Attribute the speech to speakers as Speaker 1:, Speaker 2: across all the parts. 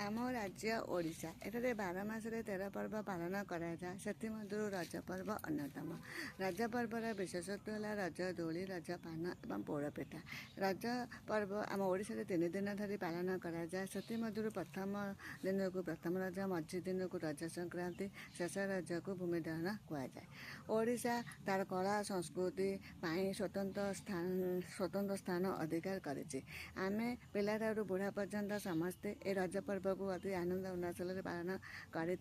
Speaker 1: आम राज्य ओडिशा एठारे 12 मासरे 13 पर्व पालन कराए से रज पर्व अन्यतम। रज पर्वर विशेषत्व है रज दोली रज पान और पोड़पिठा। रज पर्व आम ओडिशा 3 दिन धरी पालन कराए से प्रथम दिन को प्रथम रज मझी दिन को रज संक्रांति शेष रज को भूमिदहन कहुए। ओडिशा तार कला संस्कृति स्वतंत्र स्थान अधिकार करें। आमे पिलारू बुढ़ा पर्यंत समस्ते ए रज पर्व को अति आनंद उल्लास पालन करें।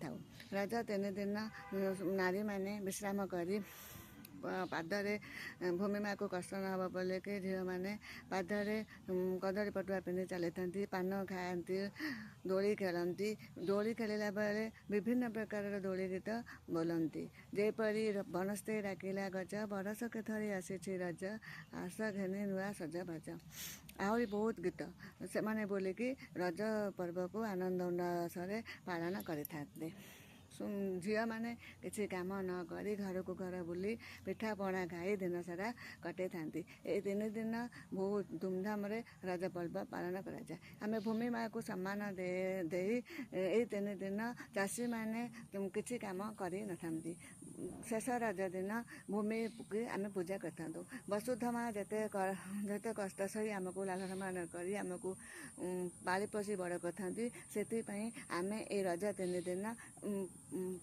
Speaker 1: रज 3 दिन नारी मैंने विश्राम करी पादरे भूमि माँ को कष्ट न हो बोले कि झील मैंने पादरे कदली पटुआ पिंधि चली था, पान खाती, दोली खेलती। दोली खेलला बेले विभिन्न प्रकार दोली गीत बोलती जेपरी बनस्ते डाकिला गज बरस के थरी आसी रज आस घेनी नुआ सजबाज आहरी बहुत गीत से मैंने बोलिकी रज पर्व को आनंद उल्लास पालन करते। झील मैंने किसी काम न करी घर को घर बुली पिठा पणा खाई दिन सारा कटे था। 3 दिन बहुत धूमधाम रज पर्व पालन कराए। आम भूमि माँ को सम्मान दे 3 दिन चाषी मैंने किसी काम कर न था। शेष रज दिन भूमि की आम पूजा करता। वसुधा माँ जिते कष्ट सही आमको लालन मान कर आमको पाली पोषी बड़ करता से आम ए रज 3 दिन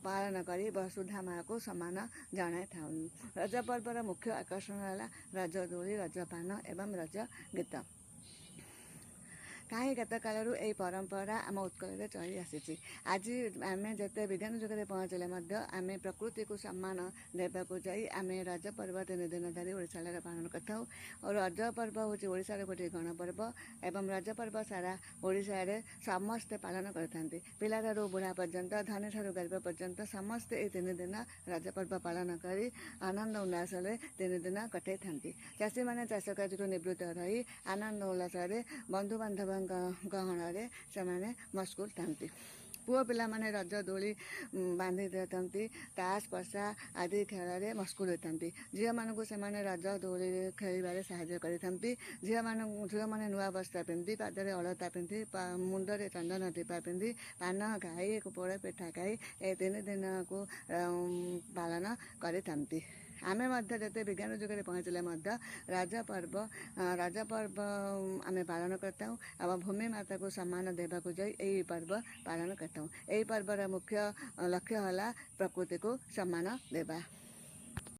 Speaker 1: पालन करी वसुधा माँ को सम्मान जनाई था। रज पर्वर मुख्य आकर्षण है रज दोली रज पान एवं रज गीत। कहीं केत कालू यही परंपरा आम उत्कल चली आसी। आज आम जिते विज्ञान जुगे पहुँचले आम प्रकृति को सम्मान देवाक जाई आम रज पर्व 3 दिन धरी ओडिशा पालन करता। और रज पर्व हूँ ओडिशार गोटे गणपर्व एवं रज पर्व सारा ओडिशा समस्ते पालन करते। पिलारू बुढ़ा पर्यंत धनी ठारू गरीब पर्यंत समस्ते 3 दिन रज पर्व पालन कर आनंद उल्लास 3 दिन कटे था। चाषी मैंने चाष कार्य निवृत्त रही आनंद उल्लास बंधु बांधव गहण से मस्कुल था। पुओ पिला माने रज दोली बांधि देते ताश पशा आदि खेल मस्कुल होता। झील मानू से रज दोली खेल साहाय्य करते। झील मैंने नुआ वस्त्र पिंधि पादरे अलता पिंधि मुंडे चंदन टीपा पिंधि पान खाई पोड़ पिठा खाई 3 दिन को पालन करते। आमे जिते विज्ञान जुगे पहुँचले रज पर्व आम पालन करता और भूमि माता को सम्मान देवाक जाई यही पर्व पालन करता। यही पर्वर मुख्य लक्ष्य है प्रकृति को सम्मान देवा।